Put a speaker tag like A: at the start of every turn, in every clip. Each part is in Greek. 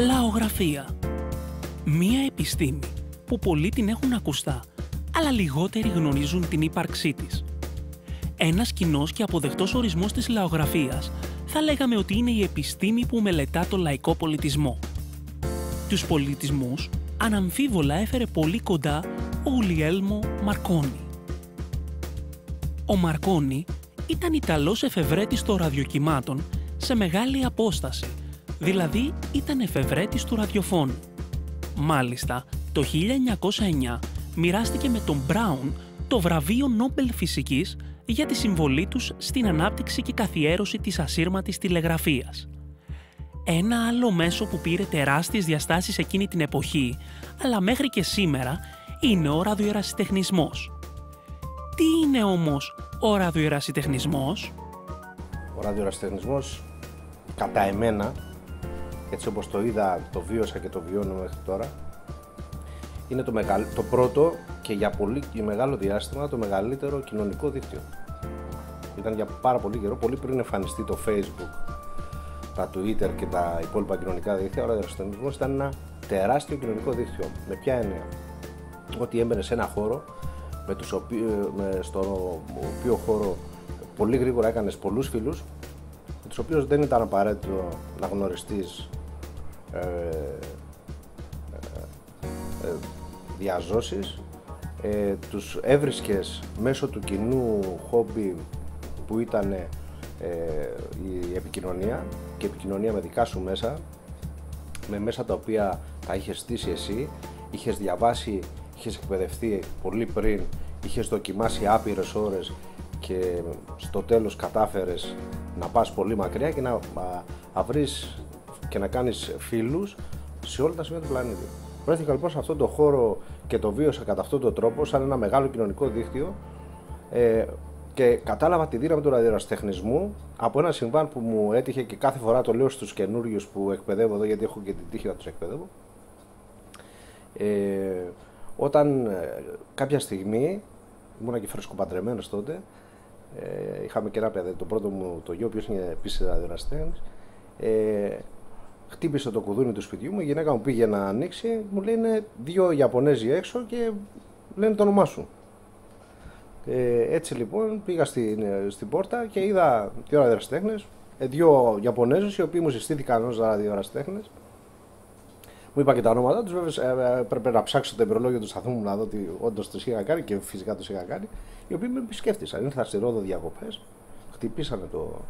A: Λαογραφία. Μία επιστήμη που πολλοί την έχουν ακουστά, αλλά λιγότεροι γνωρίζουν την ύπαρξή της. Ένας κοινός και αποδεκτός ορισμός της λαογραφίας θα λέγαμε ότι είναι η επιστήμη που μελετά το λαϊκό πολιτισμό. Τους πολιτισμούς αναμφίβολα έφερε πολύ κοντά ο Γουλιέλμο Μαρκόνι. Ο Μαρκόνι ήταν Ιταλός εφευρέτης των ραδιοκυμάτων σε μεγάλη απόσταση, δηλαδή ήταν εφευρέτης του ραδιοφώνου. Μάλιστα, το 1909 μοιράστηκε με τον Μπράουν το βραβείο Νόμπελ Φυσικής για τη συμβολή τους στην ανάπτυξη και καθιέρωση της ασύρματης τηλεγραφίας. Ένα άλλο μέσο που πήρε τεράστιες διαστάσεις εκείνη την εποχή, αλλά μέχρι και σήμερα, είναι ο ραδιοερασιτεχνισμός. Τι είναι όμως ο ραδιοερασιτεχνισμός?
B: Ο ραδιοερασιτεχνισμός, κατά εμένα, έτσι όπως το είδα, το βίωσα και το βιώνω μέχρι τώρα, είναι το πρώτο και για μεγάλο διάστημα το μεγαλύτερο κοινωνικό δίκτυο. Ήταν για πάρα πολύ καιρό, πολύ πριν εμφανιστεί το Facebook, τα Twitter και τα υπόλοιπα κοινωνικά δίκτυα. Ο ραδιοερασιτεχνισμός ήταν ένα τεράστιο κοινωνικό δίκτυο. Με ποια έννοια? Ότι έμπαινε σε ένα χώρο, στον οποίο χώρο πολύ γρήγορα έκανες πολλούς φίλους, με τους οποίους δεν ήταν απαραίτητο να γνωριστείς διαζώσεις, τους έβρισκες μέσω του κοινού χόμπι που ήταν η επικοινωνία και η επικοινωνία με δικά σου μέσα, με μέσα τα οποία τα είχες στήσει εσύ, είχες διαβάσει, είχες εκπαιδευτεί πολύ πριν, είχες δοκιμάσει άπειρες ώρες και στο τέλος κατάφερες να πας πολύ μακριά και να βρεις και να κάνεις φίλους σε όλα τα σημεία του πλανήτη. Βρέθηκα λοιπόν σε αυτόν τον χώρο και το βίωσα κατά αυτόν τον τρόπο, σαν ένα μεγάλο κοινωνικό δίκτυο, και κατάλαβα τη δύναμη του ραδιοερασιτεχνισμού από ένα συμβάν που μου έτυχε και κάθε φορά το λέω στους καινούριους που εκπαιδεύω εδώ, γιατί έχω και την τύχη να τους εκπαιδεύω. Όταν κάποια στιγμή, ήμουνα και φρεσκοπαντρεμένος τότε, είχαμε και ένα παιδί, το πρώτο μου το γιο, ο οποίος είναι επίσης ραδιοερασιτέχνης, χτύπησε το κουδούνι του σπιτιού μου, η γυναίκα μου πήγε να ανοίξει, μου λέει είναι δύο Ιαπωνέζοι έξω και λένε το όνομά σου. Έτσι λοιπόν πήγα στην πόρτα και είδα δύο ραδιοερασιτέχνες, δύο Ιαπωνέζους οι οποίοι μου συστήθηκαν ως ραδιοερασιτέχνες. Μου είπα και τα ονόματά τους, βέβαια έπρεπε να ψάξω το ημερολόγιο του σταθμού μου να δω ότι όντως τους είχα κάνει και φυσικά τους είχα κάνει, οι οποίοι με επισκέφτησαν. Ήρθα στη Ρόδο διακοπές, χτυπήσανε το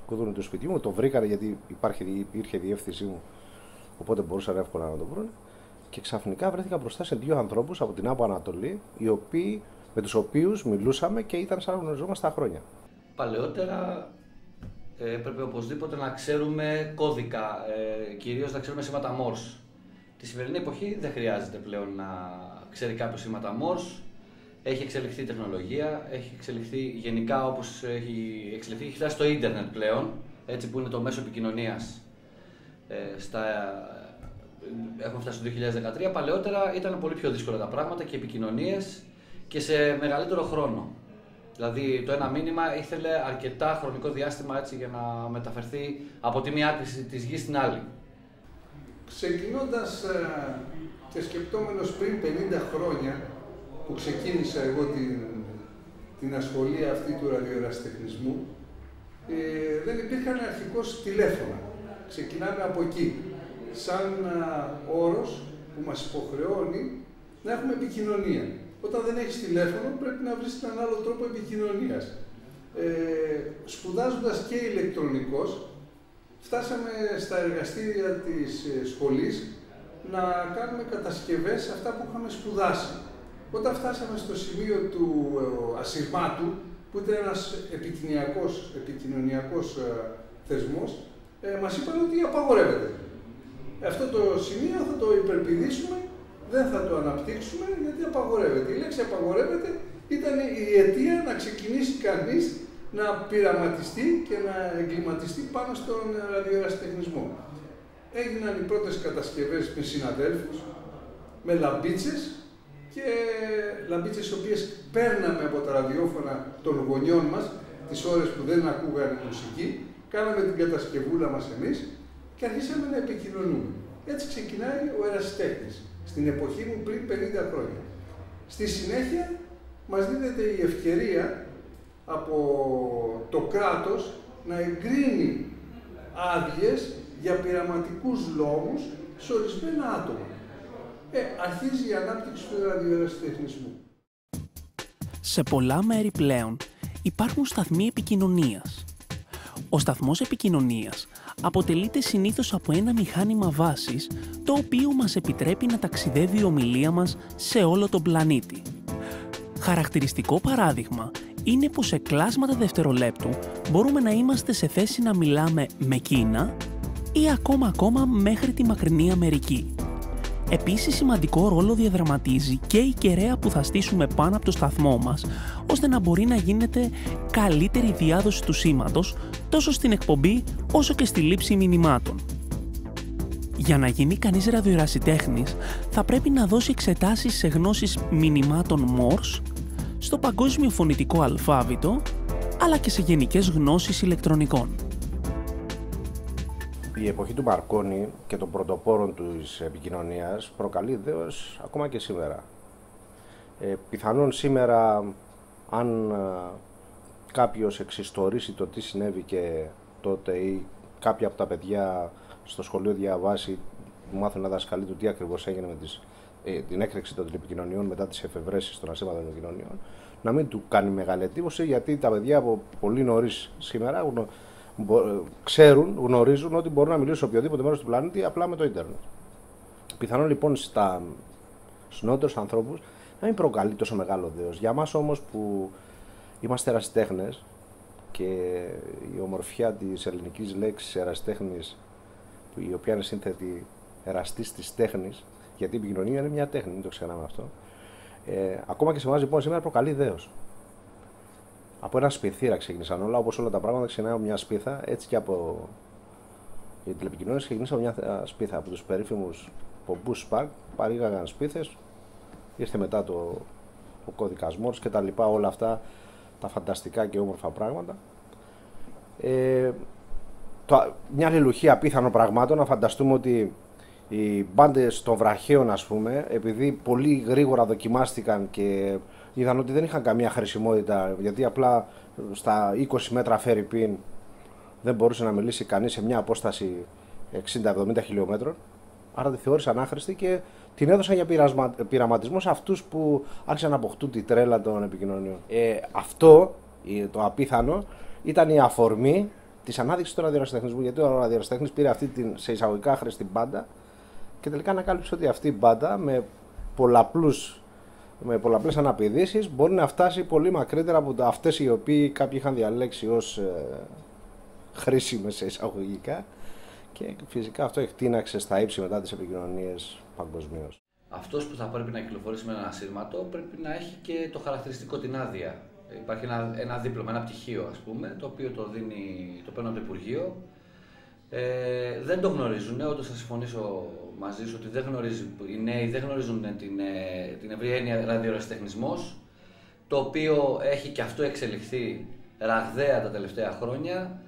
B: κουδούνι του σπιτιού μου, το βρήκανε γιατί υπήρχε διεύθυνσή μου, οπότε μπορούσαν εύκολα να το βρουν. Και ξαφνικά βρέθηκα μπροστά σε δύο ανθρώπους από την Άπο Ανατολή, με τους οποίους μιλούσαμε και ήταν σαν να γνωριζόμαστε χρόνια.
C: Παλαιότερα έπρεπε οπωσδήποτε να ξέρουμε κώδικα, κυρίως να ξέρουμε σήματα Morse. Τη σημερινή εποχή δεν χρειάζεται πλέον να ξέρει κάποιος σήματα Morse. Έχει εξελιχθεί η τεχνολογία, έχει εξελιχθεί γενικά όπως έχει εξελιχθεί, έχει φτάσει στο ίντερνετ πλέον, έτσι που είναι το μέσο επικοινωνίας. Έχουμε φτάσει στο 2013, παλαιότερα ήταν πολύ πιο δύσκολα τα πράγματα και επικοινωνίες και σε μεγαλύτερο χρόνο. Δηλαδή το ένα μήνυμα ήθελε αρκετά χρονικό διάστημα έτσι, για να μεταφερθεί από τη μία άκρη της γης στην άλλη.
D: Ξεκινώντας και σκεπτόμενος πριν 50 χρόνια που ξεκίνησα εγώ την ασχολία αυτή του ραδιοερασιτεχνισμού, δεν υπήρχαν αρχικώς τηλέφωνα. Ξεκινάμε από εκεί, σαν όρος που μας υποχρεώνει να έχουμε επικοινωνία. Όταν δεν έχεις τηλέφωνο πρέπει να βρεις έναν άλλο τρόπο επικοινωνίας. Σπουδάζοντας και ηλεκτρονικός, φτάσαμε στα εργαστήρια της σχολής να κάνουμε κατασκευές σε αυτά που είχαμε σπουδάσει. Όταν φτάσαμε στο σημείο του ασυρμάτου, που ήταν ένας επικοινωνιακός θεσμός, μας είπαν ότι απαγορεύεται. Αυτό το σημείο θα το υπερπηδήσουμε, δεν θα το αναπτύξουμε γιατί απαγορεύεται. Η λέξη απαγορεύεται ήταν η αιτία να ξεκινήσει κανείς να πειραματιστεί και να εγκληματιστεί πάνω στον ραδιοερασιτεχνισμό. Έγιναν οι πρώτες κατασκευές με συναδέλφους, με λαμπίτσες και λαμπίτσες οι οποίες παίρναμε από τα ραδιόφωνα των γονιών μας τις ώρες που δεν ακούγανε μουσική, κάναμε την κατασκευούλα μας εμείς και και αρχίσαμε να επικοινωνούμε. Έτσι ξεκινάει ο ερασιτέχνης, στην εποχή μου πριν 50 χρόνια. Στη συνέχεια μας δίνεται η ευκαιρία από το κράτος να εγκρίνει άδειες για πειραματικούς λόγους σε ορισμένα άτομα. Αρχίζει η ανάπτυξη του ραδιοερασιτεχνισμού.
A: Σε πολλά μέρη πλέον υπάρχουν σταθμοί επικοινωνίας. Ο σταθμός επικοινωνίας αποτελείται συνήθως από ένα μηχάνημα βάσης, το οποίο μας επιτρέπει να ταξιδεύει η ομιλία μας σε όλο τον πλανήτη. Χαρακτηριστικό παράδειγμα είναι πως σε κλάσματα δευτερολέπτου μπορούμε να είμαστε σε θέση να μιλάμε με Κίνα ή ακόμα μέχρι τη μακρινή Αμερική. Επίσης, σημαντικό ρόλο διαδραματίζει και η κεραία που θα στήσουμε πάνω από το σταθμό μας, ώστε να μπορεί να γίνεται καλύτερη διάδοση του σήματος, τόσο στην εκπομπή όσο και στη λήψη μηνυμάτων. Για να γίνει κανείς ραδιοερασιτέχνης, θα πρέπει να δώσει εξετάσεις σε γνώσεις μηνυμάτων Morse, στο παγκόσμιο φωνητικό αλφάβητο, αλλά και σε γενικές γνώσεις ηλεκτρονικών.
B: Η εποχή του Μαρκόνι και των πρωτοπόρων της επικοινωνίας προκαλεί δέος ακόμα και σήμερα. Πιθανόν σήμερα, αν κάποιος εξιστορήσει το τι συνέβηκε τότε ή κάποια από τα παιδιά στο σχολείο διαβάσει, μάθουν να δασκαλεί του τι ακριβώς έγινε με την έκρηξη των τηλεπικοινωνιών μετά τις εφευρέσεις των ασύμματων επικοινωνιών, να μην του κάνει μεγάλη εντύπωση, γιατί τα παιδιά από πολύ νωρίς σήμερα γνωρίζουν ότι μπορούν να μιλήσουν σε οποιοδήποτε μέρος του πλανήτη απλά με το ίντερνετ. Πιθανόν λοιπόν στους νεότερους ανθρώπους να μην προκαλεί τόσο μεγάλο δέος. Για μας όμως που είμαστε ερασιτέχνες και η ομορφιά της ελληνικής λέξης ερασιτέχνης, η οποία είναι σύνθετη εραστής της τέχνης, γιατί η επικοινωνία είναι μια τέχνη, μην το ξεχνάμε αυτό. Ακόμα και σε εμάς λοιπόν σήμερα προκαλεί δέος. Από ένα σπιθήρα ξεκίνησαν όλα, όπως όλα τα πράγματα ξεκινάει από μια σπίθα, έτσι και από οι τηλεπικοινωνίες ξεκίνησαν από μια σπίθα. Από τους περίφημους πομπούς Σπακ παρήγαγαν σπίθες, ήρθε μετά ο κώδικας Morse και τα λοιπά, όλα αυτά τα φανταστικά και όμορφα πράγματα. Μια αλληλουχία απίθανων πραγμάτων, να φανταστούμε ότι οι μπάντες των βραχαίων, ας πούμε, επειδή πολύ γρήγορα δοκιμάστηκαν και είδαν ότι δεν είχαν καμία χρησιμότητα, γιατί απλά στα 20 μέτρα φερρυπίν δεν μπορούσε να μιλήσει κανείς σε μια απόσταση 60-70 χιλιόμετρων, άρα τη θεώρησαν άχρηστη και την έδωσαν για πειραματισμό σε αυτούς που άρχισαν να αποκτούν τη τρέλα των επικοινωνιών. Αυτό, το απίθανο, ήταν η αφορμή της ανάδειξης του ραδιοερασιτεχνισμού, γιατί ο ραδιοερασιτέχνης πήρε αυτή την σε εισαγωγικά άχρηστη μπάντα και τελικά ανακάλυψε ότι αυτή η μπάντα με πολλαπλές αναπηδήσεις μπορεί να φτάσει πολύ μακρύτερα από αυτές οι οποίοι κάποιοι είχαν διαλέξει ως χρήσιμες σε εισαγωγικά, και φυσικά αυτό εκτείναξε στα ύψη μετά τις επικοινωνίες παγκοσμίως.
C: Αυτός που θα πρέπει να κυκλοφορήσει με ένα ασύρματο πρέπει να έχει και το χαρακτηριστικό, την άδεια. Υπάρχει ένα δίπλωμα, ένα πτυχίο, ας πούμε, το οποίο το παίρνει από το Υπουργείο. Δεν το γνωρίζουν, όντως θα συμφωνήσω μαζί σου ότι οι νέοι δεν γνωρίζουν την ευρία έννοια ραδιοερασιτεχνισμός, το οποίο έχει και αυτό εξελιχθεί ραγδαία τα τελευταία χρόνια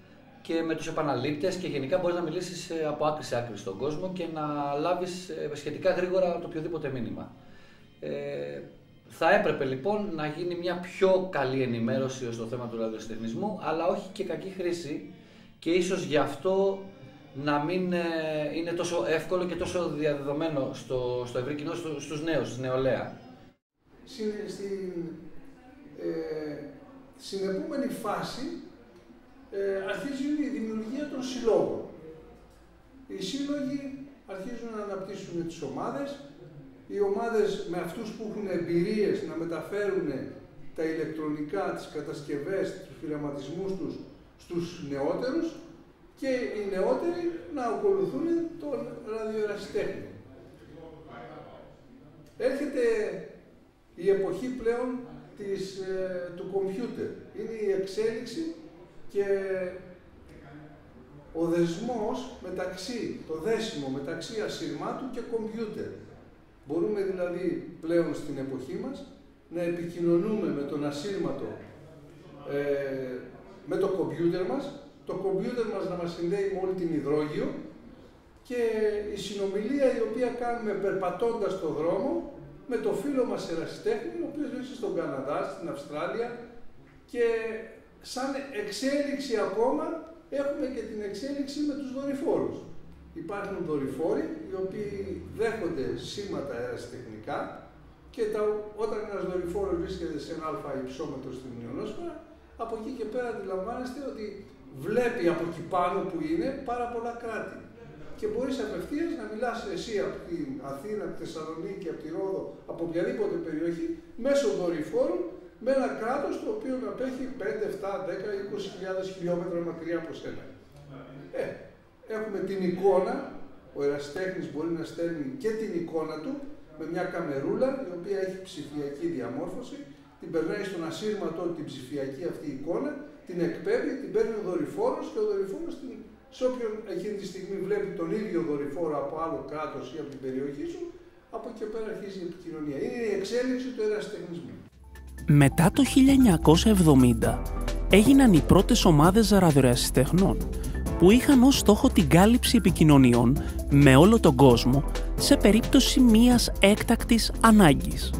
C: και με τους επαναλήπτες, και γενικά μπορείς να μιλήσεις από άκρη σε άκρη στον κόσμο και να λάβεις σχετικά γρήγορα το οποιοδήποτε μήνυμα. Θα έπρεπε λοιπόν να γίνει μια πιο καλή ενημέρωση στο θέμα του ραδιοερασιτεχνισμού, αλλά όχι και κακή χρήση, και ίσως γι' αυτό να μην είναι τόσο εύκολο και τόσο διαδεδομένο στο ευρύ κοινό, στους νέους, στη νεολαία.
D: Στην επόμενη φάση αρχίζει η δημιουργία των συλλόγων. Οι σύλλογοι αρχίζουν να αναπτύσσουν τις ομάδες. Οι ομάδες με αυτούς που έχουν εμπειρίες να μεταφέρουν τα ηλεκτρονικά, τις κατασκευές, τους πειραματισμούς τους στους νεότερους, και οι νεότεροι να ακολουθούν τον ραδιοερασιτέχνη. Έρχεται η εποχή πλέον του κομπιούτερ. Είναι η εξέλιξη και ο δεσμός το δέσιμο μεταξύ ασύρματου και κομπιούτερ. Μπορούμε δηλαδή πλέον στην εποχή μας να επικοινωνούμε με τον ασύρματο, με το κομπιούτερ μας, το κομπιούτερ μας να μας συνδέει με όλη την υδρόγειο και η συνομιλία η οποία κάνουμε περπατώντας στον δρόμο με το φίλο μας ερασιτέχνη, ο οποίος βρίσκεται στον Καναδά, στην Αυστράλια, και σαν εξέλιξη ακόμα έχουμε και την εξέλιξη με τους δορυφόρους. Υπάρχουν δορυφόροι οι οποίοι δέχονται σήματα ερασιτεχνικά και όταν ένας δορυφόρος βρίσκεται σε ένα αλφα υψόμετρο στην ionosφαιρα, από εκεί και πέρα αντιλαμβάνεστε ότι βλέπει από εκεί πάνω που είναι πάρα πολλά κράτη. Και μπορείς απευθείας να μιλάς εσύ από την Αθήνα, από τη Θεσσαλονίκη, από τη Ρόδο, από οποιαδήποτε περιοχή, μέσω δορυφόρου, με ένα κράτος το οποίο να απέχει 5, 7, 10, 20.000 χιλιόμετρα μακριά από σένα. Έχουμε την εικόνα, ο ερασιτέχνης μπορεί να στέλνει και την εικόνα του με μια καμερούλα η οποία έχει ψηφιακή διαμόρφωση, την περνάει στον ασύρματο την ψηφιακή αυτή εικόνα, την εκπέμπει, την παίρνει ο δορυφόρος και ο δορυφόρος σε όποιον εκείνη τη στιγμή βλέπει τον ίδιο δορυφόρο από άλλο κράτος ή από την περιοχή σου, από εκεί και πέρα αρχίζει η επικοινωνία. Είναι η εξέλιξη του ερασιτεχνισμού.
A: Μετά το 1970 έγιναν οι πρώτες ομάδες ραδιοερασιτεχνών που είχαν ως στόχο την κάλυψη επικοινωνιών με όλο τον κόσμο σε περίπτωση μιας έκτακτης ανάγκης.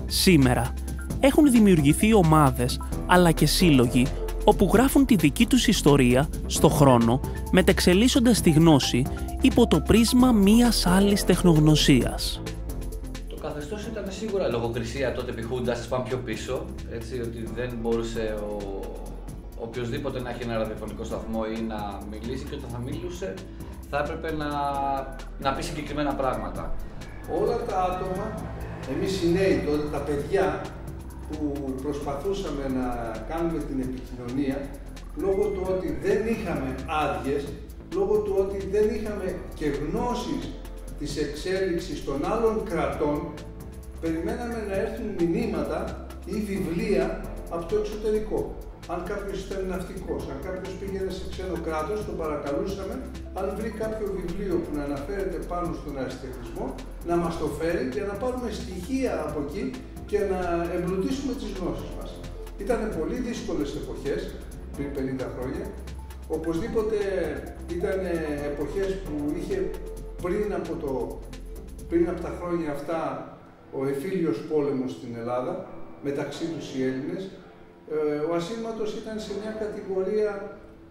A: Σήμερα έχουν δημιουργηθεί ομάδες αλλά και σύλλογοι όπου γράφουν τη δική τους ιστορία στο χρόνο, μετεξελίσσοντας τη γνώση υπό το πρίσμα μιας άλλης τεχνογνωσίας.
C: Το καθεστώς ήταν σίγουρα λογοκρισία τότε επί Χούντας, ας πάμε πιο πίσω, έτσι, ότι δεν μπορούσε οποιοσδήποτε να έχει ένα ραδιοφωνικό σταθμό ή να μιλήσει, και όταν θα μιλούσε θα έπρεπε να πει συγκεκριμένα πράγματα.
D: Όλα τα άτομα, εμείς οι νέοι τότε, τα παιδιά που προσπαθούσαμε να κάνουμε την επικοινωνία, λόγω του ότι δεν είχαμε άδειες, λόγω του ότι δεν είχαμε και γνώσεις της εξέλιξης των άλλων κρατών, περιμέναμε να έρθουν μηνύματα ή βιβλία από το εξωτερικό. Αν κάποιος ήταν ναυτικός, αν κάποιος πήγαινε σε ξένο κράτος, τον παρακαλούσαμε, αν βρει κάποιο βιβλίο που να αναφέρεται πάνω στον ερασιτεχνισμό, να μας το φέρει για να πάρουμε στοιχεία από εκεί και να εμπλουτίσουμε τις γνώσεις μας. Ήταν πολύ δύσκολες εποχές, πριν 50 χρόνια. Οπωσδήποτε ήταν εποχές που είχε πριν από τα χρόνια αυτά ο εμφύλιος πόλεμος στην Ελλάδα, μεταξύ τους οι Έλληνες. Ο ασύρματος ήταν σε μια κατηγορία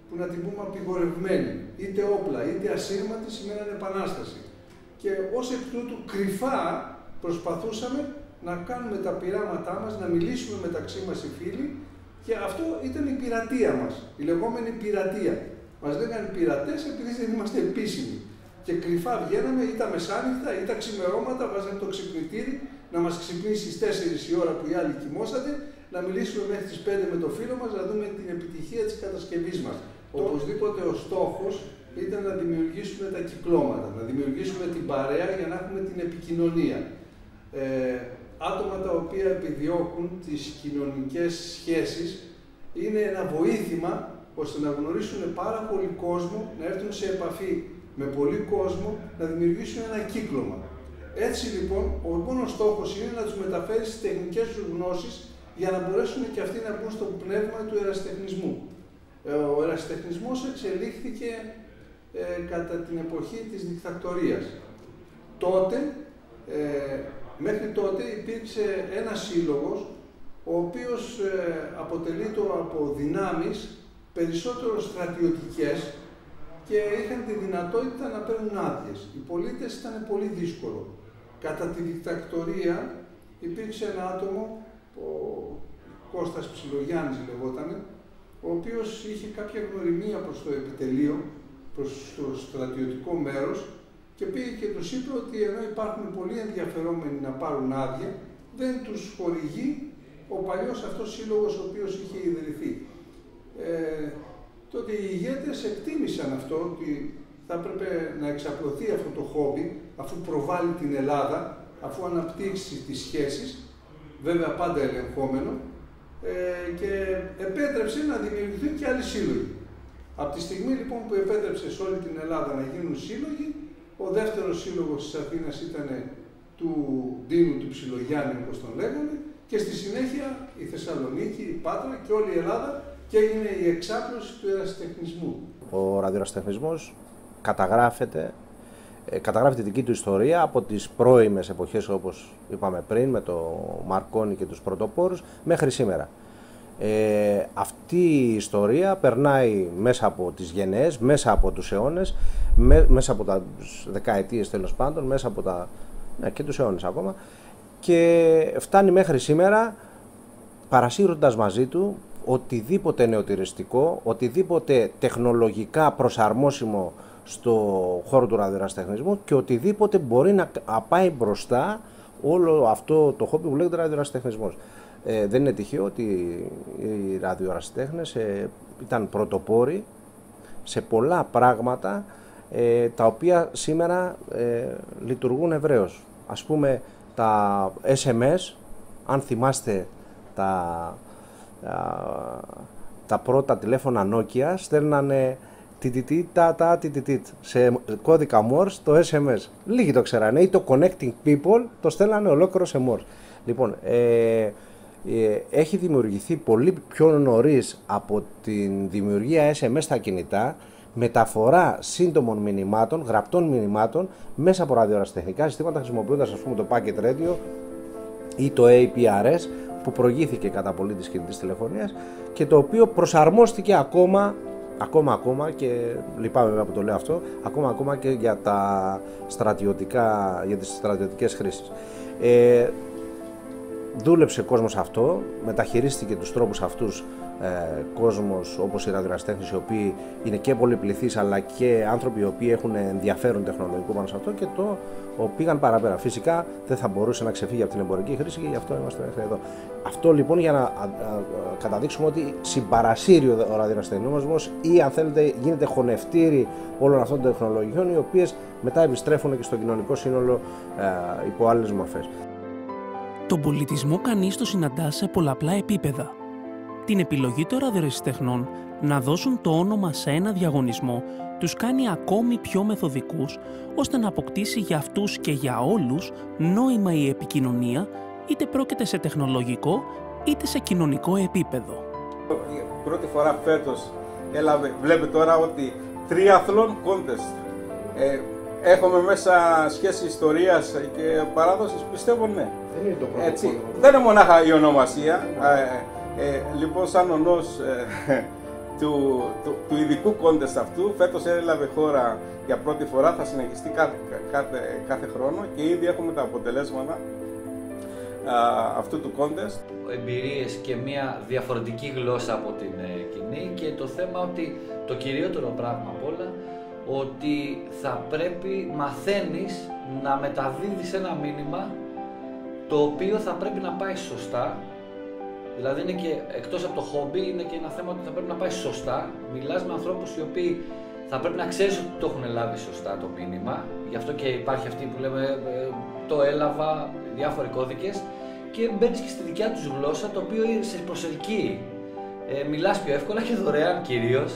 D: που να την πούμε απειγορευμένη. Είτε όπλα, είτε ασύρματοι σημαίνανε επανάσταση. Και ως εκ τούτου κρυφά προσπαθούσαμε να κάνουμε τα πειράματά μας, να μιλήσουμε μεταξύ μας οι φίλοι, και αυτό ήταν η πειρατεία μας, η λεγόμενη πειρατεία. Μας λέγανε πειρατές επειδή δεν είμαστε επίσημοι. Και κρυφά βγαίναμε, ή τα μεσάνυχτα ή τα ξημερώματα, βάζαμε το ξυπνητήρι να μας ξυπνήσει στις 4 η ώρα που οι άλλοι κοιμόσατε, να μιλήσουμε μέχρι τις 5 με το φίλο μας, να δούμε την επιτυχία της κατασκευής μας. Οπωσδήποτε ο στόχος ήταν να δημιουργήσουμε τα κυκλώματα, να δημιουργήσουμε την παρέα για να έχουμε την επικοινωνία. Άτομα τα οποία επιδιώκουν τις κοινωνικές σχέσεις είναι ένα βοήθημα ώστε να γνωρίσουν πάρα πολύ κόσμο, να έρθουν σε επαφή με πολύ κόσμο, να δημιουργήσουν ένα κύκλωμα. Έτσι λοιπόν, ο μόνος στόχος είναι να τους μεταφέρει τις τεχνικές τους γνώσεις για να μπορέσουν και αυτοί να μπουν στο πνεύμα του ερασιτεχνισμού. Ο ερασιτεχνισμός εξελίχθηκε κατά την εποχή της δικτατορίας. Μέχρι τότε υπήρξε ένας σύλλογος, ο οποίος αποτελείται από δυνάμεις περισσότερο στρατιωτικές και είχαν τη δυνατότητα να παίρνουν άδειες. Οι πολίτες ήταν πολύ δύσκολο. Κατά τη δικτατορία υπήρξε ένα άτομο, ο Κώστας Ψιλογιάννης λεγότανε, ο οποίος είχε κάποια γνωριμία προς το επιτελείο, προς το στρατιωτικό μέρος, και πήγε και τους είπε ότι ενώ υπάρχουν πολλοί ενδιαφερόμενοι να πάρουν άδεια, δεν τους χορηγεί ο παλιός αυτός σύλλογος ο οποίος είχε ιδρυθεί. Τότε οι ηγέτες εκτίμησαν αυτό, ότι θα έπρεπε να εξαπλωθεί αυτό το χόμπι, αφού προβάλλει την Ελλάδα, αφού αναπτύξει τις σχέσεις, βέβαια πάντα ελεγχόμενο, και επέτρεψε να δημιουργηθούν και άλλοι σύλλογοι. Από τη στιγμή λοιπόν που επέτρεψε σε όλη την Ελλάδα να γίνουν σύλλογοι, ο δεύτερος σύλλογος της Αθήνας ήταν του Ντίνου του Ψιλογιάννη, όπως τον λέγανε, και στη συνέχεια η Θεσσαλονίκη, η Πάτρα και όλη η Ελλάδα, και έγινε η εξάπλωση του ερασιτεχνισμού.
B: Ο ραδιοερασιτεχνισμός καταγράφεται καταγράφει τη δική του ιστορία από τις πρώιμες εποχές, όπως είπαμε πριν, με το Μαρκόνι και τους πρωτοπόρους, μέχρι σήμερα. Αυτή η ιστορία περνάει μέσα από τις γενναίες, μέσα από τους αιώνες, μέσα από τις δεκαετίες τέλος πάντων, μέσα από και τους αιώνες ακόμα, και φτάνει μέχρι σήμερα, παρασύροντας μαζί του οτιδήποτε νεοτηριστικό, οτιδήποτε τεχνολογικά προσαρμόσιμο στο χώρο του ραδιοερασιτεχνισμού και οτιδήποτε μπορεί να πάει μπροστά όλο αυτό το χόμπι που λέγεται ραδιοερασιτεχνισμός. Δεν είναι τυχαίο ότι οι ραδιοερασιτέχνες ήταν πρωτοπόροι σε πολλά πράγματα τα οποία σήμερα λειτουργούν ευρέως. Ας πούμε τα SMS, αν θυμάστε τα πρώτα τηλέφωνα Nokia, στέλνανε σε κώδικα Morse το SMS. Λίγοι το ξέρανε, ή το Connecting People το στέλνανε ολόκληρο σε Morse. Λοιπόν, έχει δημιουργηθεί πολύ πιο νωρίς από την δημιουργία SMS στα κινητά, μεταφορά σύντομων μηνυμάτων, γραπτών μηνυμάτων μέσα από ραδιοερασιτεχνικά συστήματα, χρησιμοποιώντας, ας πούμε, το Packet Radio ή το APRS, που προηγήθηκε κατά πολύ της κινητής τηλεφωνίας και το οποίο προσαρμόστηκε ακόμα και λυπάμαι βέβαια που το λέω αυτό, ακόμα και για τις στρατιωτικές χρήσεις. Δούλεψε κόσμος αυτό, μεταχειρίστηκε τους τρόπους αυτούς κόσμος όπως οι ραδιοερασιτέχνες, οι οποίοι είναι και πολυπληθείς αλλά και άνθρωποι οι οποίοι έχουν ενδιαφέρον τεχνολογικό πάνω σε αυτό, και το πήγαν παραπέρα. Φυσικά δεν θα μπορούσε να ξεφύγει από την εμπορική χρήση και γι' αυτό είμαστε μέχρι εδώ. Αυτό λοιπόν για να καταδείξουμε ότι συμπαρασύρει ο ραδιοερασιτεχνισμός, ή αν θέλετε γίνεται χωνευτήρι όλων αυτών των τεχνολογιών, οι οποίες μετά επιστρέφουν και στο κοινωνικό σύνολο υπό άλλες μορφές.
A: Τον πολιτισμό κανείς το συναντά σε πολλαπλά επίπεδα. Την επιλογή των ραδιοερασιτεχνών να δώσουν το όνομα σε ένα διαγωνισμό τους κάνει ακόμη πιο μεθοδικούς, ώστε να αποκτήσει για αυτούς και για όλους νόημα η επικοινωνία, είτε πρόκειται σε τεχνολογικό είτε σε κοινωνικό επίπεδο.
E: Πρώτη φορά φέτος βλέπετε τώρα ότι Triathlon Contest. Έχουμε μέσα σχέση ιστορίας και παράδοσης, πιστεύω ναι.
B: Δεν είναι το πρώτο.
E: Έτσι, δεν είναι μονάχα η ονομασία. Λοιπόν, σαν ονός του ειδικού κόντεστ αυτού, φέτος έλαβε χώρα για πρώτη φορά, θα συνεχιστεί κάθε χρόνο και ήδη έχουμε τα αποτελέσματα αυτού του κόντεστ.
C: Εμπειρίες και μια διαφορετική γλώσσα από την κοινή, και το θέμα ότι το κυριότερο πράγμα απ' όλα, ότι θα πρέπει, μαθαίνεις να μεταδίδεις ένα μήνυμα το οποίο θα πρέπει να πάει σωστά. Δηλαδή είναι και εκτός από το χόμπι, είναι και ένα θέμα ότι θα πρέπει να πάει σωστά. Μιλάς με ανθρώπους οι οποίοι θα πρέπει να ξέρεις ότι το έχουν λάβει σωστά το μήνυμα. Γι' αυτό και υπάρχει αυτή που λέμε το έλαβα, διάφοροι κώδικες, και μπαίνεις και στη δικιά τους γλώσσα, το οποίο σε προσελκύει. Μιλάς πιο εύκολα και δωρεάν κυρίως.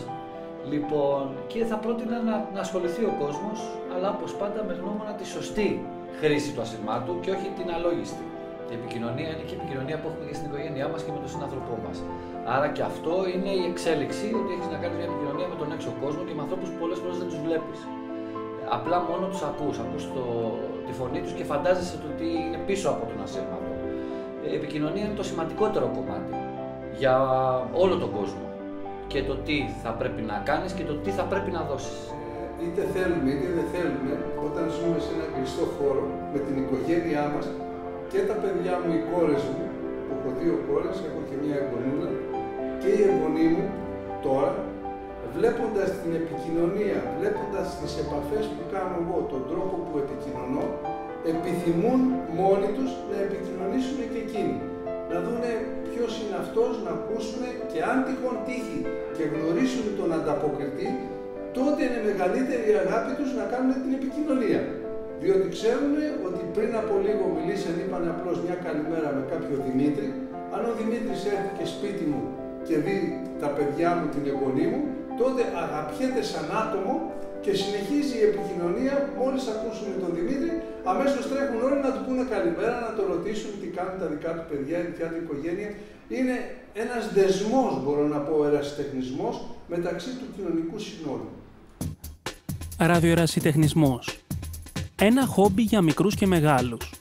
C: Λοιπόν, και θα πρότεινα να ασχοληθεί ο κόσμος, αλλά όπως πάντα με γνώμονα τη σωστή χρήση του ασυρμάτου και όχι την αλόγιστη. Η επικοινωνία είναι και η επικοινωνία που έχουμε και στην οικογένειά μας και με τον συνάνθρωπό μας. Άρα και αυτό είναι η εξέλιξη, ότι έχεις να κάνεις μια επικοινωνία με τον έξω κόσμο και με ανθρώπους που πολλές φορές δεν τους βλέπεις. Απλά μόνο τους ακούς τη φωνή τους και φαντάζεσαι το τι είναι πίσω από τον ασύρματο. Η επικοινωνία είναι το σημαντικότερο κομμάτι για όλο τον κόσμο. Και το τι θα πρέπει να κάνεις και το τι θα πρέπει να δώσεις.
D: Είτε θέλουμε είτε δεν θέλουμε, όταν ζούμε σε ένα κλειστό χώρο με την οικογένειά μας, και τα παιδιά μου, οι κόρες μου, που έχω 2 κόρες, έχω και μια εγγονούλα, και η εγγονή μου τώρα, βλέποντας την επικοινωνία, βλέποντας τις επαφές που κάνω εγώ, τον τρόπο που επικοινωνώ, επιθυμούν μόνοι τους να επικοινωνήσουν και εκείνοι. Να δούνε ποιος είναι αυτός, να ακούσουν, και αν τυχόν τύχει και γνωρίσουν τον ανταποκριτή, τότε είναι μεγαλύτερη η αγάπη τους να κάνουν την επικοινωνία. Διότι ξέρουν ότι πριν από λίγο μιλήσαν, είπαν απλώς μια καλημέρα με κάποιο Δημήτρη. Αν ο Δημήτρης έρθει και σπίτι μου και δει τα παιδιά μου, την εγγονή μου, τότε αγαπιέται σαν άτομο και συνεχίζει η επικοινωνία. Μόλις ακούσουν τον Δημήτρη, αμέσως τρέχουν όλοι να του πούνε καλημέρα, να το ρωτήσουν τι κάνουν τα δικά του παιδιά, η δικιά του οικογένεια. Είναι ένας δεσμός, μπορώ να πω, ερασιτεχνισμός μεταξύ του κοινωνικού συνόλου.
A: Ραδιοερασιτεχνισμός. Ένα χόμπι για μικρούς και μεγάλους.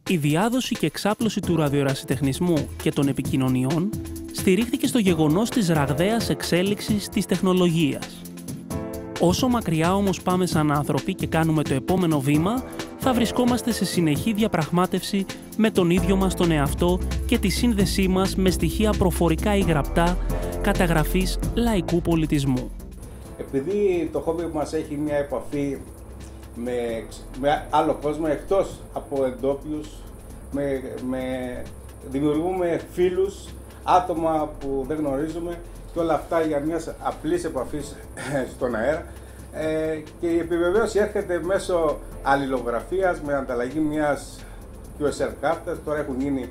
A: Η διάδοση και εξάπλωση του ραδιοερασιτεχνισμού και των επικοινωνιών στηρίχθηκε στο γεγονός της ραγδαίας εξέλιξης της τεχνολογίας. Όσο μακριά όμως πάμε σαν άνθρωποι και κάνουμε το επόμενο βήμα, θα βρισκόμαστε σε συνεχή διαπραγμάτευση με τον ίδιο μας τον εαυτό και τη σύνδεσή μας με στοιχεία προφορικά ή γραπτά καταγραφής λαϊκού πολιτισμού.
E: Επειδή το χόμπι μας έχει μια επαφή με άλλο κόσμο εκτός από εντόπιους, δημιουργούμε φίλους, άτομα που δεν γνωρίζουμε και όλα αυτά για μια απλής επαφής στον αέρα. Και η επιβεβαίωση έρχεται μέσω αλληλογραφίας με ανταλλαγή μιας QSL κάρτας. Τώρα έχουν γίνει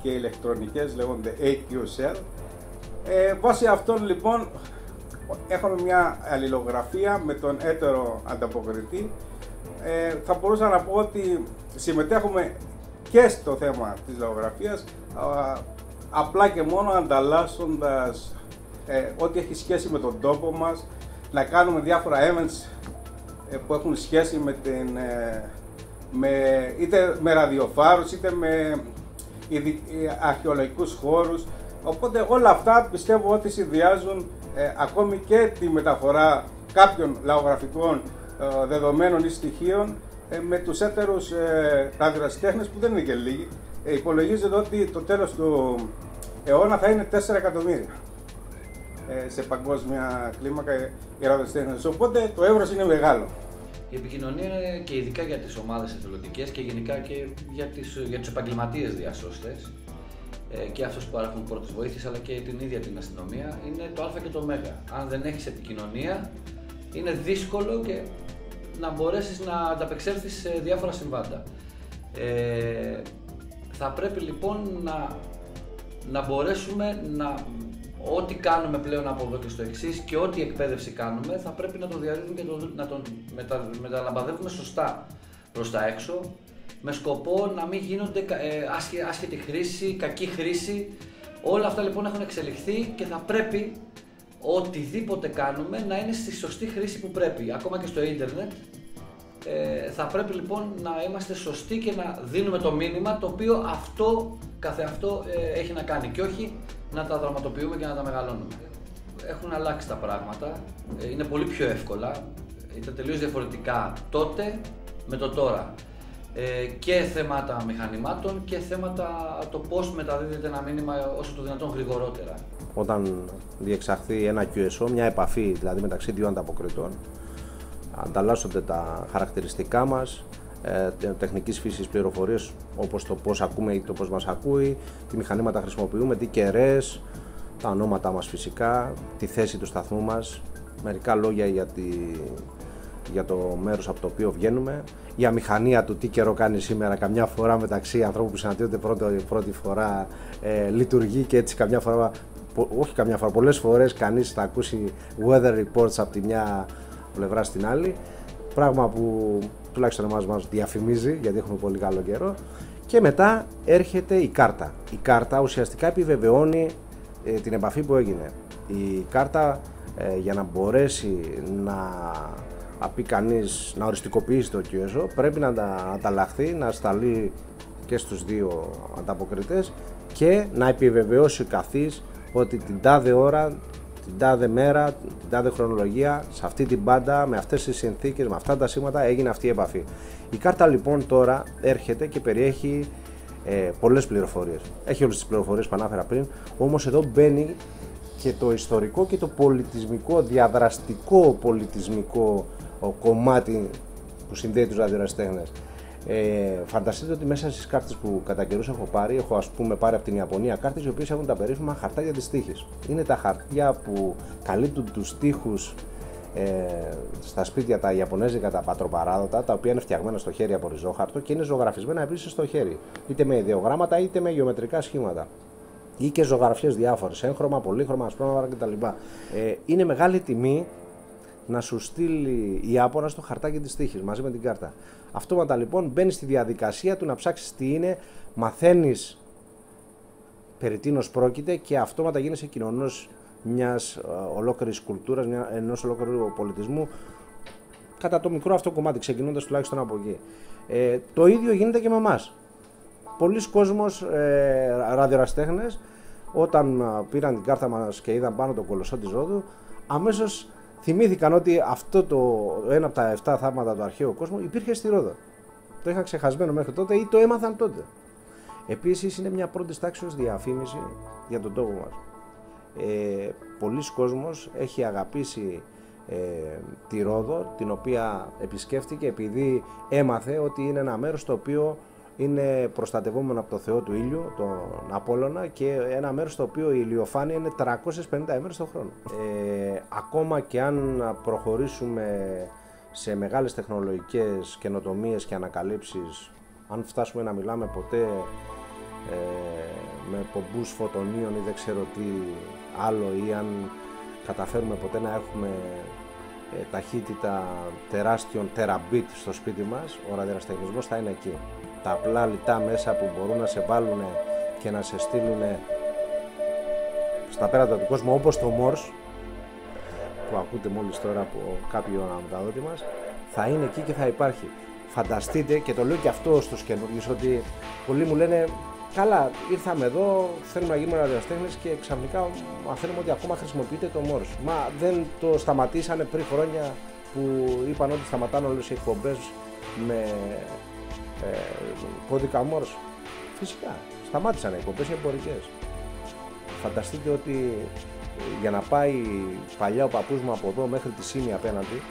E: και ηλεκτρονικές, λέγονται AQSL. Βάσει αυτών λοιπόν έχουμε μια αλληλογραφία με τον έτερο ανταποκριτή. Θα μπορούσα να πω ότι συμμετέχουμε και στο θέμα της λογογραφίας, απλά και μόνο ανταλλάσσοντας ό,τι έχει σχέση με τον τόπο μας, να κάνουμε διάφορα events που έχουν σχέση είτε με ραδιοφάρους είτε με αρχαιολογικούς χώρους. Οπότε όλα αυτά πιστεύω ότι συνδυάζουν ακόμη και τη μεταφορά κάποιων λαογραφικών δεδομένων ή στοιχείων με τους έτερους ραδιοερασιτέχνες που δεν είναι και λίγοι. Υπολογίζεται ότι το τέλος του αιώνα θα είναι 4 εκατομμύρια σε παγκόσμια κλίμακα οι ραδιοερασιτέχνες. Οπότε το εύρος είναι μεγάλο.
C: Η επικοινωνία είναι και ειδικά για τις ομάδες εθελοντικές και γενικά και για τους επαγγελματίες διασώστες και αυτούς που παρέχουν πρώτες βοήθειες, αλλά και την ίδια την αστυνομία, είναι το α και το ω. Αν δεν έχεις επικοινωνία, είναι δύσκολο και να μπορέσεις να ανταπεξέλθεις σε διάφορα συμβάντα. Θα πρέπει λοιπόν να μπορέσουμε ό,τι κάνουμε πλέον από εδώ και στο εξής και ό,τι εκπαίδευση κάνουμε θα πρέπει να το διαδίδουμε και να τον μεταλαμπαδεύουμε σωστά προς τα έξω, με σκοπό να μην γίνονται άσχετη χρήση, κακή χρήση. Όλα αυτά λοιπόν έχουν εξελιχθεί και θα πρέπει οτιδήποτε κάνουμε να είναι στη σωστή χρήση που πρέπει. Ακόμα και στο ίντερνετ θα πρέπει λοιπόν να είμαστε σωστοί και να δίνουμε το μήνυμα το οποίο αυτό καθεαυτό έχει να κάνει και όχι να τα δραματοποιούμε και να τα μεγαλώνουμε. Έχουν αλλάξει τα πράγματα, είναι πολύ πιο εύκολα, ήταν τελείως διαφορετικά τότε με το τώρα. Και θέματα μηχανημάτων και θέματα το πώς μεταδίδεται ένα μήνυμα όσο το δυνατόν γρηγορότερα.
B: Όταν διεξαχθεί ένα QSO, μια επαφή δηλαδή μεταξύ δύο ανταποκριτών, ανταλλάσσονται τα χαρακτηριστικά μας, τεχνικής φύσης πληροφορίες όπως το πώς ακούμε ή το πώς μας ακούει, τι μηχανήματα χρησιμοποιούμε, τι κεραίες, τα ονόματά μας φυσικά, τη θέση του σταθμού μας, μερικά λόγια για το μέρος από το οποίο βγαίνουμε, η αμηχανία του τι καιρό κάνει σήμερα, καμιά φορά μεταξύ ανθρώπων που συναντιόνται πρώτη φορά λειτουργεί και έτσι καμιά φορά, όχι καμιά φορά, πολλές φορές κανείς θα ακούσει weather reports από τη μια πλευρά στην άλλη, πράγμα που τουλάχιστον εμάς μας διαφημίζει γιατί έχουμε πολύ καλό καιρό. Και μετά έρχεται η κάρτα. Η κάρτα ουσιαστικά επιβεβαιώνει την επαφή που έγινε. Η κάρτα για να μπορέσει να πει κανείς, να οριστικοποιήσει το QSO, πρέπει να ανταλλαχθεί, να σταλεί και στους δύο ανταποκριτές και να επιβεβαιώσει ο καθής ότι την τάδε ώρα, την τάδε μέρα, την τάδε χρονολογία, σε αυτή την μπάντα, με αυτές τις συνθήκες, με αυτά τα σήματα έγινε αυτή η επαφή. Η κάρτα λοιπόν τώρα έρχεται και περιέχει πολλές πληροφορίες. Έχει όλες τις πληροφορίες που ανάφερα πριν, όμως εδώ μπαίνει και το ιστορικό και το πολιτισμικό, διαδραστικό πολιτισμικό κομμάτι που συνδέει τους ραδιοερασιτέχνες. Φανταστείτε ότι μέσα στις κάρτες που κατά καιρούς έχω πάρει πάρει από την Ιαπωνία κάρτες οι οποίες έχουν τα περίφημα χαρτάκια της τύχης. Είναι τα χαρτιά που καλύπτουν τους τοίχους στα σπίτια τα Ιαπωνέζικα, τα πατροπαράδοτα, τα οποία είναι φτιαγμένα στο χέρι από ριζόχαρτο και είναι ζωγραφισμένα επίσης στο χέρι, είτε με ιδεογράμματα είτε με γεωμετρικά σχήματα. Ή και ζωγραφιές διάφορες, έγχρωμα, πολύχρωμα, ασπρόμαυρα κτλ. Είναι μεγάλη τιμή να σου στείλει η Ιάπωνας το χαρτάκι της τύχης μαζί με την κάρτα. Αυτόματα λοιπόν μπαίνεις στη διαδικασία του να ψάξεις τι είναι, μαθαίνεις περί τίνος πρόκειται και αυτόματα γίνεσαι κοινωνός μιας ολόκληρης κουλτούρας, ενός ολόκληρου πολιτισμού κατά το μικρό αυτό κομμάτι, ξεκινώντας τουλάχιστον από εκεί. Το ίδιο γίνεται και με εμάς. Πολλοί κόσμος, ραδιορασιτέχνες, όταν πήραν την κάρτα μας και είδαν πάνω το κολοσσό της Ρόδου, αμέσως θυμήθηκαν ότι αυτό ένα από τα 7 θαύματα του αρχαίου κόσμου υπήρχε στη Ρόδο. Το είχαν ξεχασμένο μέχρι τότε ή το έμαθαν τότε. Επίσης είναι μια πρώτης τάξης διαφήμιση για τον τόπο μας. Πολλοί κόσμος έχει αγαπήσει τη Ρόδο, την οποία επισκέφτηκε επειδή έμαθε ότι είναι ένα μέρος το οποίο είναι προστατευόμενο από το Θεό του ήλιου, τον Απόλλωνα, και ένα μέρος στο οποίο η ηλιοφάνεια είναι 350 ημέρες το χρόνο. Ακόμα και αν προχωρήσουμε σε μεγάλες τεχνολογικές καινοτομίες και ανακαλύψεις, αν φτάσουμε να μιλάμε ποτέ με πομπούς φωτονίων ή δεν ξέρω τι άλλο, ή αν καταφέρουμε ποτέ να έχουμε ταχύτητα τεράστιων τεραμπίτ στο σπίτι μας, ο ραδιοερασιτεχνισμός θα είναι εκεί. Τα απλά λιτά μέσα που μπορούν να σε βάλουν και να σε στείλουν στα πέρατα του κόσμου, όπως το Morse που ακούτε μόλις τώρα από κάποιο αναμεταδότη μας, θα είναι εκεί και θα υπάρχει. Φανταστείτε, και το λέω και αυτό στους καινούργιους, ότι πολλοί μου λένε καλά, ήρθαμε εδώ, θέλουμε να γίνουμε ραδιοστέχνες και ξαφνικά μαθαίνουμε ότι ακόμα χρησιμοποιείται το Morse. Μα δεν το σταματήσανε πριν χρόνια που είπαν ότι σταματάνε όλες οι εκπομπές με κώδικα Morse? Φυσικά, σταμάτησαν οι εκπομπές εμπορικές. Φανταστείτε ότι για να πάει παλιά ο παππούς μου από εδώ μέχρι τη Σύνη απέναντι,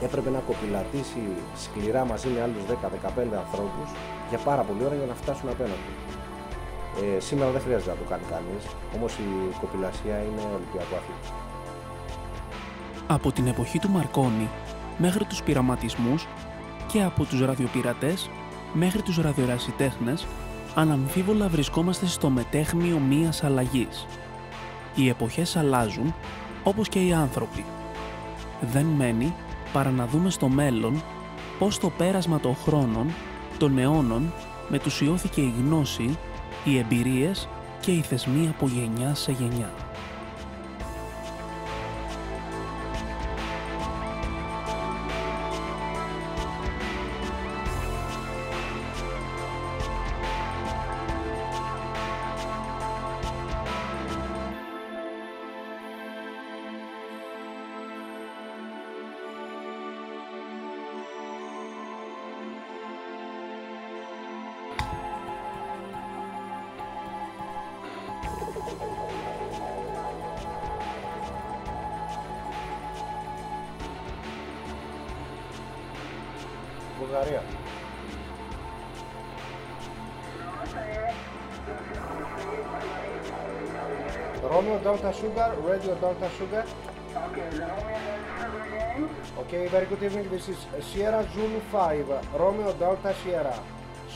B: έπρεπε να κοπηλατήσει σκληρά μαζί με άλλους 10-15 ανθρώπους για πάρα πολλή ώρα για να φτάσουν απέναντι. Σήμερα δεν χρειάζεται να το κάνει κανείς, όμως η κοπηλασία είναι ολυμπιακό αθλητισμό.
A: Από την εποχή του Μαρκόνι μέχρι τους πειραματισμούς και από τους ραδιοπειρατές μέχρι τους ραδιοερασιτέχνες, αναμφίβολα βρισκόμαστε στο μετέχμιο μίας αλλαγής. Οι εποχές αλλάζουν, όπως και οι άνθρωποι. Δεν μένει παρά να δούμε στο μέλλον πώς το πέρασμα των χρόνων, των αιώνων, μετουσιώθηκε η γνώση, οι εμπειρίες και οι θεσμοί από γενιά σε γενιά.
B: Βουλγαρία. Romeo Delta Sugar, Radio Delta Sugar. Okay, very good evening. This is Sierra Zulu 5, Romeo Delta Sierra,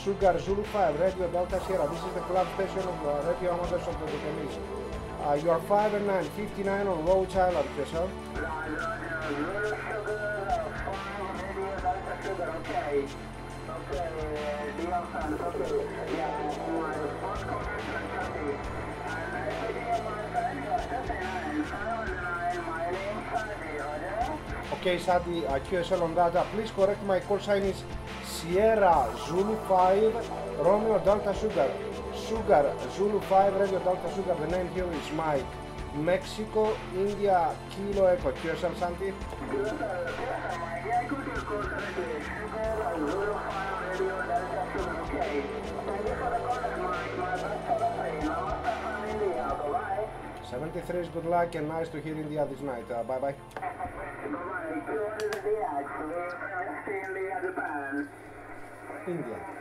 B: Sugar Zulu 5, Radio Delta Sierra. This is the club station of Radio Amateurs of the Decanis. You are 5 and 9, 59 on Roach Island, yourself. Okay. Okay, Sadi, QSL on data. Please correct my call sign is Sierra Zulu 5, Romeo Delta Sugar. Sugar Zulu 5, Radio Delta Sugar. The name here is Mike. Mexico, India, Kilo Echo. QSL, Santi. $73, good luck and nice to hear India this night. Bye bye. India.